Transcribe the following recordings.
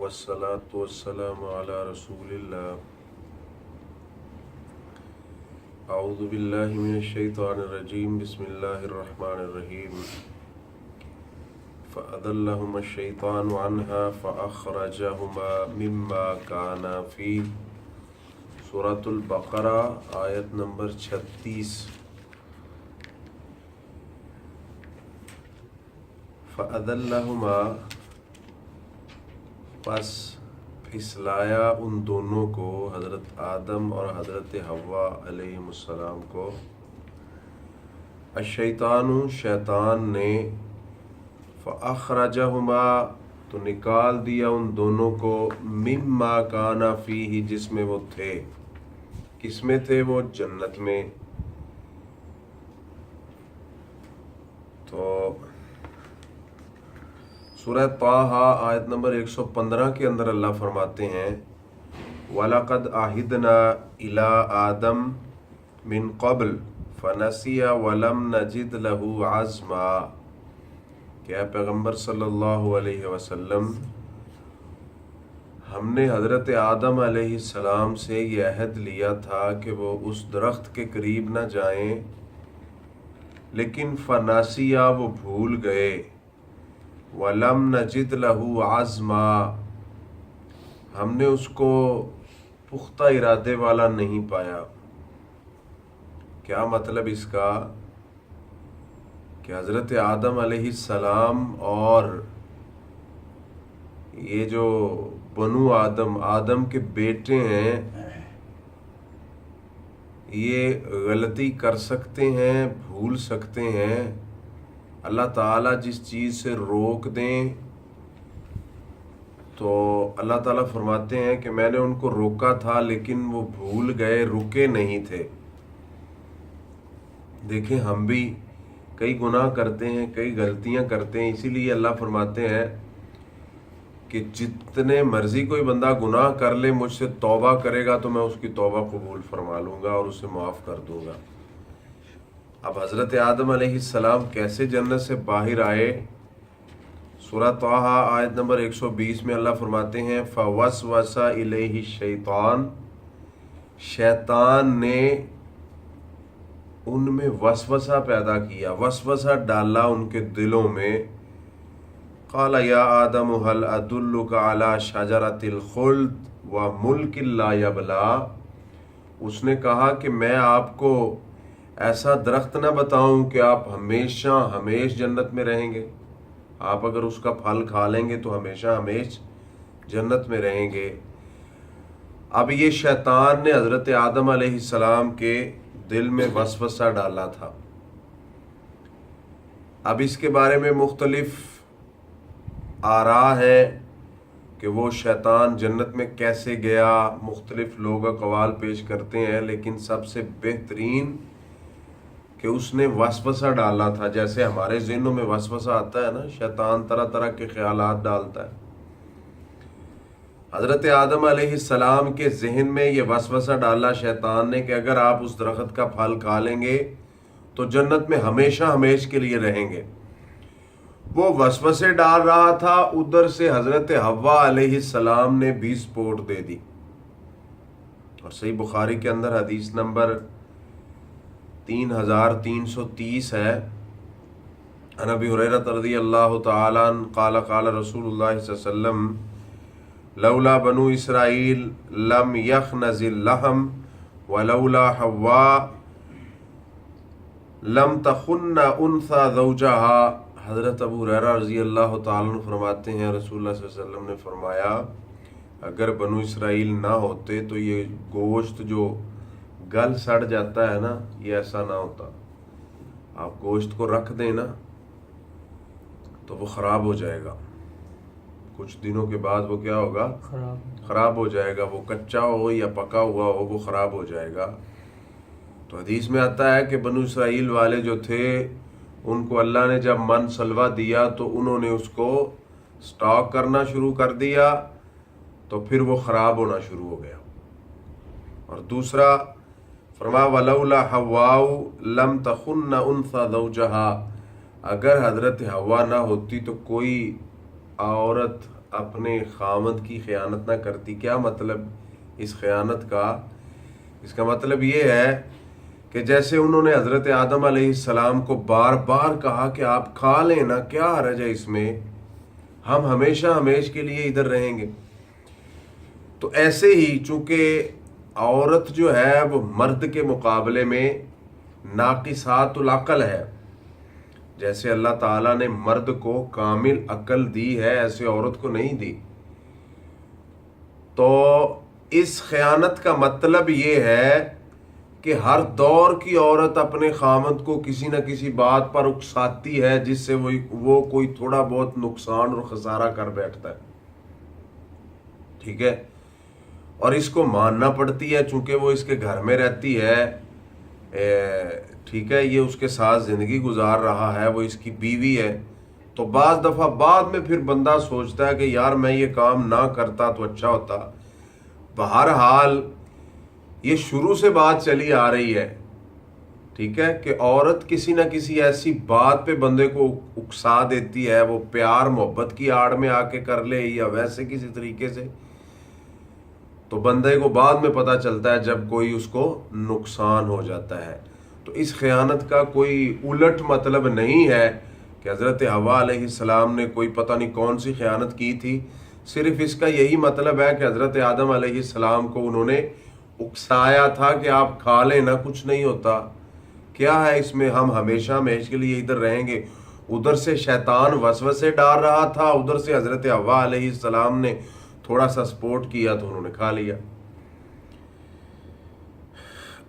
वस्सलातु वस्सलामु अला रसूलिल्लाह। अऊज़ु बिल्लाहि मिनश शैतानिर रजीम। बिस्मिल्लाहिर रहमानिर रहीम। फ़अज़ल्लहुमुश शैतानु अन्हा फ़अख़रजहुमा मिम्मा काना फ़ीह। सूरतुल बक़रा आयत नंबर 36। फ़अज़ल्लहुमा, बस फिसलाया उन दोनों को, हज़रत आदम और हज़रत हव्वा अलैहिमुस्सलाम को, अश-शैतानु, शैतान ने, फ़अख़रजहुमा, तो निकाल दिया उन दोनों को, मिम्मा काना फ़ीही, जिसमें वो थे। किसमें थे वो? जन्नत में। तो सूरह ताहा आयत नंबर 115 के अंदर अल्लाह फरमाते हैं, वलक़द आहिदना इला आदम मिन क़ब्ल फ़नसिया वलम नजिद लहू अज़्मा। क्या पैगम्बर सल्लल्लाहु अलैहि वसल्लम, हमने हज़रत आदम अलैहिस्सलाम से ये अहद लिया था कि वो उस दरख्त के करीब न जाएं, लेकिन फ़नासिया, वो भूल गए, वलम नजिद लहू आज़मा, हमने उसको पुख्ता इरादे वाला नहीं पाया। क्या मतलब इसका? कि हज़रत आदम अलैहिस्सलाम और ये जो बनु आदम, आदम के बेटे हैं, ये गलती कर सकते हैं, भूल सकते हैं। अल्लाह ताला जिस चीज़ से रोक दें तो अल्लाह ताला फरमाते हैं कि मैंने उनको रोका था लेकिन वो भूल गए, रुके नहीं थे। देखें, हम भी कई गुनाह करते हैं, कई गलतियां करते हैं, इसीलिए अल्लाह फरमाते हैं कि जितने मर्जी कोई बंदा गुनाह कर ले, मुझसे तौबा करेगा तो मैं उसकी तौबा कबूल फरमा लूँगा और उसे माफ़ कर दूँगा। अब हज़रत आदम अलैहिस्सलाम कैसे जन्नत से बाहर आए? सूरह ताहा आयत नंबर 120 में अल्लाह फरमाते हैं, फ़वस्वसा इलैहि शैतान, शैतान ने उनमें वसवसा पैदा किया, वसवसा डाला उनके दिलों में। क़ाला या आदम हल अदुल्लुका अला शजरतिल खुल्द व मुल्किन ला यबला, उसने कहा कि मैं आपको ऐसा दरख्त न बताऊं कि आप हमेशा हमेश जन्नत में रहेंगे। आप अगर उसका फल खा लेंगे तो हमेशा हमेश जन्नत में रहेंगे। अब ये शैतान ने हज़रत आदम अलैहिस्सलाम के दिल में वसवसा डाला था। अब इसके बारे में मुख्तलिफ आरा है कि वो शैतान जन्नत में कैसे गया। मुख्तलिफ लोग अक़वाल पेश करते हैं, लेकिन सबसे बेहतरीन कि उसने वसवसा डाला था। जैसे हमारे ज़हनों में वसवसा आता है ना, शैतान तरह तरह के ख्यालात डालता है। हज़रत आदम अलैहिस्सलाम के जहन में ये वसवसा डाला शैतान ने कि अगर आप उस दरख्त का फल खा लेंगे तो जन्नत में हमेशा हमेश के लिए रहेंगे। वो वसवसे डाल रहा था, उधर से हज़रत हव्वा अलैहिस्सलाम ने भी सपोर्ट दे दी। और सही बुखारी के अंदर हदीस नंबर 3330 है। अन अबी हुरैरा रज़ियल्लाहु तआला अन्हु क़ाल क़ाल रसूलुल्लाह सल्लल्लाहु अलैहि वसल्लम लौला बनु इसराइल लम यख़नज़िल लहम व लौला हव्वा लम तख़ुन्ना उन्सा ज़ौजहा। हज़रत अबू हुरैरा रज़ियल्लाहु तआला अन्हु फरमाते हैं, रसूलुल्लाह सल्लल्लाहु अलैहि वसल्लम ने फरमाया, अगर बनु इसराइल ना होते तो ये गोश्त जो गल सड़ जाता है ना, ये ऐसा ना होता। आप गोश्त को रख दें ना तो वो ख़राब हो जाएगा, कुछ दिनों के बाद वो क्या होगा? ख़राब हो जाएगा। वो कच्चा हो या पका हुआ हो, वो ख़राब हो जाएगा। तो हदीस में आता है कि बनु इसराइल वाले जो थे, उनको अल्लाह ने जब मन सलवा दिया तो उन्होंने उसको स्टॉक करना शुरू कर दिया, तो फिर वो ख़राब होना शुरू हो गया। और दूसरा फरमा वलौला हव्वाउ लम तख़ुन्ना उन्सा ज़ौजहा, अगर हज़रत हव्वा ना होती तो कोई औरत اپنے خامد کی خیانت نہ کرتی. کیا مطلب اس خیانت کا؟ اس کا مطلب یہ ہے کہ جیسے انہوں نے حضرت آدم علیہ السلام کو بار بار کہا کہ آپ کھا لیں نا، کیا حرج ہے اس میں، ہم ہمیشہ ہمیش کے لیے ادھر رہیں گے. تو ایسے ہی چونکہ عورت جو ہے وہ مرد کے مقابلے میں ناقصات العقل ہے، جیسے اللہ تعالیٰ نے مرد کو کامل عقل دی ہے ایسے عورت کو نہیں دی. تو اس خیانت کا مطلب یہ ہے کہ ہر دور کی عورت اپنے خامد کو کسی نہ کسی بات پر اکساتی ہے جس سے وہ کوئی تھوڑا بہت نقصان اور خسارہ کر بیٹھتا ہے. ٹھیک ہے، اور اس کو ماننا پڑتی ہے چونکہ وہ اس کے گھر میں رہتی ہے. ٹھیک ہے، یہ اس کے ساتھ زندگی گزار رہا ہے، وہ اس کی بیوی ہے. تو بعض دفعہ بعد میں پھر بندہ سوچتا ہے کہ یار میں یہ کام نہ کرتا تو اچھا ہوتا. بہرحال یہ شروع سے بات چلی آ رہی ہے، ٹھیک ہے، کہ عورت کسی نہ کسی ایسی بات پہ بندے کو اکسا دیتی ہے، وہ پیار محبت کی آڑ میں آ کے کر لے یا ویسے کسی طریقے سے، تو بندے کو بعد میں پتہ چلتا ہے جب کوئی اس کو نقصان ہو جاتا ہے. تو اس خیانت کا کوئی الٹ مطلب نہیں ہے کہ حضرت حوا علیہ السلام نے کوئی پتہ نہیں کون سی خیانت کی تھی. صرف اس کا یہی مطلب ہے کہ حضرت آدم علیہ السلام کو انہوں نے اکسایا تھا کہ آپ کھا لیں نا، کچھ نہیں ہوتا، کیا ہے اس میں، ہم ہمیشہ ہمیش کے لیے ادھر رہیں گے. ادھر سے شیطان وسوسے ڈال رہا تھا، ادھر سے حضرت حوا علیہ السلام نے تھوڑا سا سپورٹ کیا تو انہوں نے کھا لیا.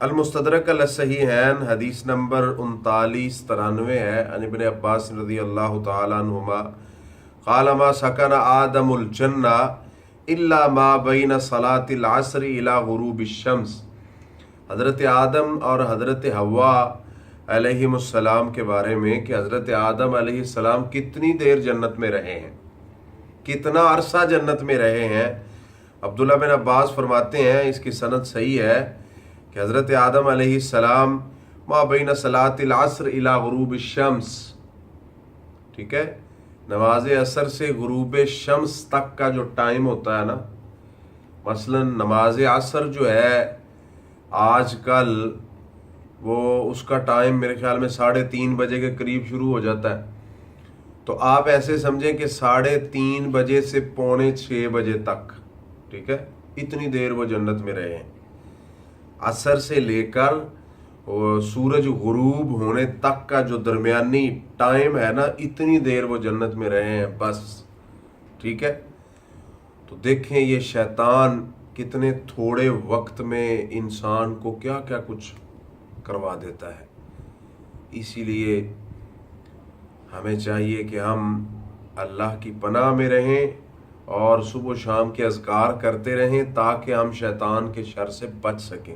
المستدرک علی الصحیحین حدیث نمبر 3993 ہے. عن ابن عباس رضی اللہ تعالی عنہما قال ما سکن آدم الجنہ الا ما بین صلاۃ العصر الی غروب الشمس. حضرت آدم اور حضرت حوا علیہ السلام کے بارے میں کہ حضرت آدم علیہ السلام کتنی دیر جنت میں رہے ہیں، کتنا عرصہ جنت میں رہے ہیں. عبداللہ بن عباس فرماتے ہیں، اس کی سند صحیح ہے، کہ حضرت آدم علیہ السلام ما بین صلاۃ العصر الی غروب الشمس، ٹھیک ہے، نماز عصر سے غروب شمس تک کا جو ٹائم ہوتا ہے نا، مثلا نماز عصر جو ہے آج کل وہ اس کا ٹائم میرے خیال میں 3:30 بجے کے قریب شروع ہو جاتا ہے. تو آپ ایسے سمجھیں کہ 3:30 بجے سے 5:45 بجے تک، ٹھیک ہے، اتنی دیر وہ جنت میں رہے ہیں. عصر سے لے کر سورج غروب ہونے تک کا جو درمیانی ٹائم ہے نا، اتنی دیر وہ جنت میں رہے ہیں بس. ٹھیک ہے، تو دیکھیں یہ شیطان کتنے تھوڑے وقت میں انسان کو کیا کیا کچھ کروا دیتا ہے. اسی لیے ہمیں چاہیے کہ ہم اللہ کی پناہ میں رہیں اور صبح و شام کے اذکار کرتے رہیں تاکہ ہم شیطان کے شر سے بچ سکیں.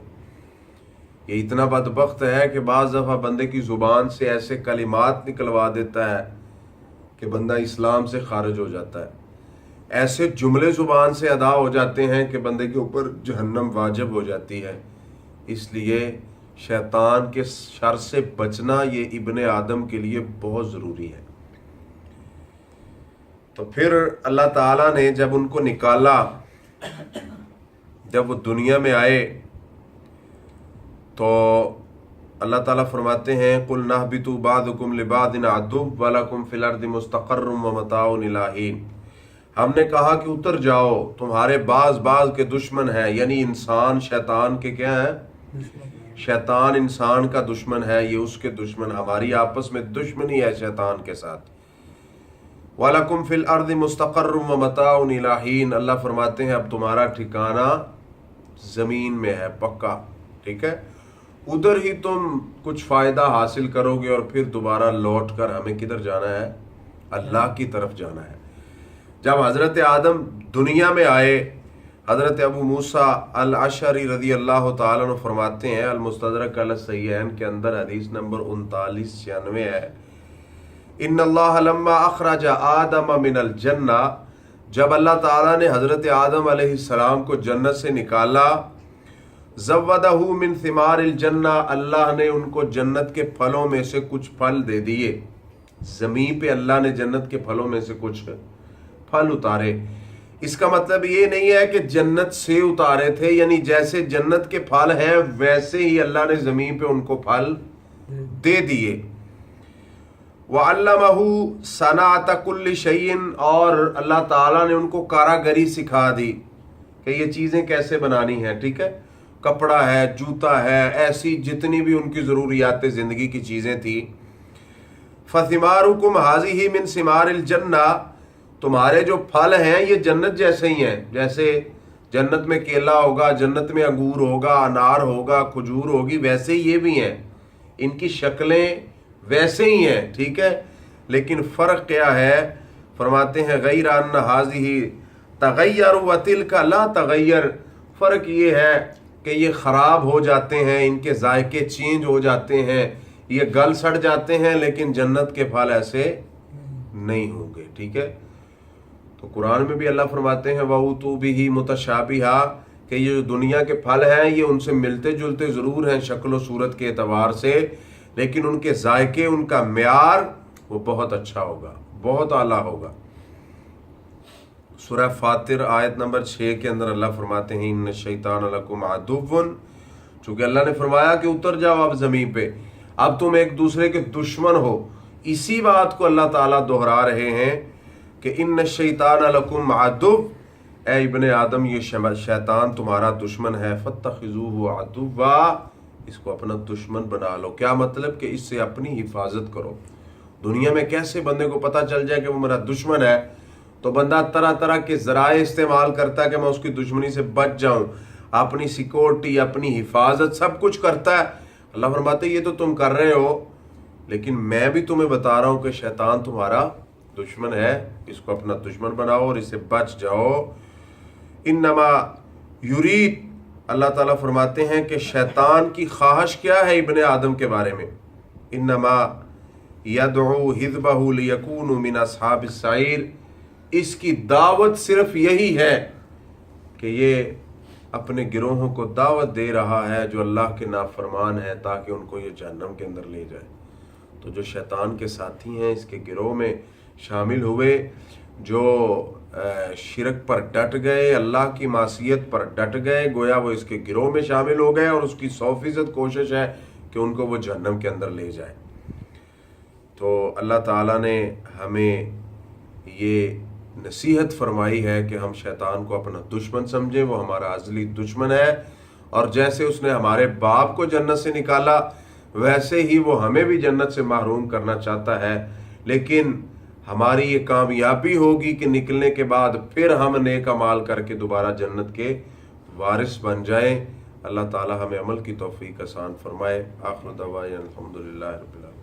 یہ اتنا بدبخت ہے کہ بعض دفعہ بندے کی زبان سے ایسے کلمات نکلوا دیتا ہے کہ بندہ اسلام سے خارج ہو جاتا ہے. ایسے جملے زبان سے ادا ہو جاتے ہیں کہ بندے کے اوپر جہنم واجب ہو جاتی ہے. اس لیے شیطان کے شر سے بچنا یہ ابن آدم کے لیے بہت ضروری ہے. تو پھر اللہ تعالیٰ نے جب ان کو نکالا، جب وہ دنیا میں آئے، تو اللہ تعالیٰ فرماتے ہیں قُلْ نَهْبِطُوا بَعْضُكُمْ لِبَعْضٍ عَدُوٌّ وَلَكُمْ فِي الْأَرْضِ مُسْتَقَرٌّ وَمَتَاعٌ إِلَىٰ حِینٍ. ہم نے کہا کہ اتر جاؤ، تمہارے بعض کے دشمن ہیں، یعنی انسان شیطان کے کیا ہیں، شیطان انسان کا دشمن ہے، یہ اس کے دشمن، ہماری آپس میں دشمنی ہے شیطان کے ساتھ. وَلَكُمْ فِي الْأَرْضِ مُسْتَقَرٌّ وَمَتَاعٌ إِلَىٰ حِینٍ. اللہ فرماتے ہیں اب تمہارا ٹھکانہ زمین میں ہے پکا، ٹھیک ہے، ادھر ہی تم کچھ فائدہ حاصل کرو گے اور پھر دوبارہ لوٹ کر ہمیں کدھر جانا ہے، اللہ کی طرف جانا ہے. جب حضرت آدم دنیا میں آئے، حضرت ابو موسیٰ الاشعری رضی اللہ تعالیٰ عنہ فرماتے ہیں، المستدرک علی الصحیحین کے اندر حدیث نمبر 3996 ہے، ان اللہ لما اخرج آدم من الجنہ، جب اللہ تعالیٰ نے حضرت آدم علیہ السلام کو جنت سے نکالا، زودہ من ثمار الجنہ، اللہ نے ان کو جنت کے پھلوں میں سے کچھ پھل دے دیے. زمین پہ اللہ نے جنت کے پھلوں میں سے کچھ پھل اتارے. इसका मतलब ये नहीं है कि जन्नत से उतारे थे, यानी जैसे जन्नत के फल हैं वैसे ही अल्लाह ने ज़मीन पे उनको फल दे दिए। वअल्लमहु सनाअत कुल्लि शैइन, और अल्लाह ताला ने उनको कारागरी सिखा दी कि ये चीज़ें कैसे बनानी है। ठीक है, कपड़ा है, जूता है, ऐसी जितनी भी उनकी ज़रूरियात ज़िंदगी की चीज़ें थी। फसिमारुकुम हाज़िही मिन सिमारिल जन्ना, तुम्हारे जो फल हैं ये जन्नत जैसे ही हैं। जैसे जन्नत में केला होगा, जन्नत में अंगूर होगा, अनार होगा, खजूर होगी, वैसे ही ये भी हैं, इनकी शक्लें वैसे ही हैं। ठीक है, लेकिन फ़र्क क्या है? फरमाते हैं गैर अन्न हाज़िही तगय्यर व तिल्का ला तगय्यर। फ़र्क ये है कि ये ख़राब हो जाते हैं, इनके जायके चेंज हो जाते हैं, ये गल सड़ जाते हैं, लेकिन जन्नत के फल ऐसे नहीं होंगे। ठीक है, तो कुरान में भी अल्लाह फरमाते हैं वऊतू बिही मुतशाबिहा, कि ये जो दुनिया के फल हैं ये उनसे मिलते जुलते ज़रूर हैं शक्ल व सूरत के एतबार से, लेकिन उनके जायके, उनका म्यार वो बहुत अच्छा होगा, बहुत आला होगा। सूरह फातिर आयत नंबर 6 के अंदर अल्लाह फरमाते हैं इन्न शैतान लकुम अदुव्वुन, चूँकि अल्लाह ने फरमाया कि उतर जाओ अब ज़मीन पे, अब तुम एक दूसरे के दुश्मन हो। इसी बात को अल्लाह ताला दोहरा रहे हैं कि इन्न शैतान लकुम अदुव्व, ए इब्ने आदम ये शैतान तुम्हारा दुश्मन है। फत्तखिज़ूहु अदुव्वा, इसको अपना दुश्मन बना लो। क्या मतलब कि इससे अपनी हिफाजत करो। दुनिया में कैसे बंदे को पता चल जाए कि वो मेरा दुश्मन है, तो बंदा तरह तरह के ज़राए इस्तेमाल करता है कि मैं उसकी दुश्मनी से बच जाऊं, अपनी सिक्योरिटी, अपनी हिफाजत सब कुछ करता है। अल्लाह फरमाते ये तो तुम कर रहे हो, लेकिन मैं भी तुम्हें बता रहा हूं कि शैतान तुम्हारा दुश्मन है, इसको अपना दुश्मन बनाओ और इससे बच जाओ। इन्नमा युरीद, अल्लाह ताला फरमाते हैं कि शैतान की ख्वाहिश क्या है इब्ने आदम के बारे में। इन्नमा यदउ हिज़बहु लियकूनु मिन अस्हाबिस सईर, इसकी दावत सिर्फ यही है कि ये अपने गिरोहों को दावत दे रहा है जो अल्लाह के नाफरमान है, ताकि उनको ये जहन्नम के अंदर ले जाए। तो जो शैतान के साथी हैं इसके गिरोह में शामिल हुए, जो शिरक पर डट गए, अल्लाह की मासियत पर डट गए, गोया वो इसके गिरोह में शामिल हो गए और उसकी 100% कोशिश है कि उनको वो जहन्नम के अंदर ले जाए। तो अल्लाह ताला ने हमें ये नसीहत फरमाई है कि हम शैतान को अपना दुश्मन समझें, वो हमारा अज़ली दुश्मन है, और जैसे उसने हमारे बाप को जन्नत से निकाला वैसे ही वो हमें भी जन्नत से महरूम करना चाहता है। लेकिन हमारी ये कामयाबी होगी कि निकलने के बाद फिर हम नेक अमाल करके दोबारा जन्नत के वारिस बन जाएं। अल्लाह ताला हमें अमल की तौफीक आसान फरमाए। आखिर दवाए अल्हम्दुलिल्लाह रब्बिल आलमीन।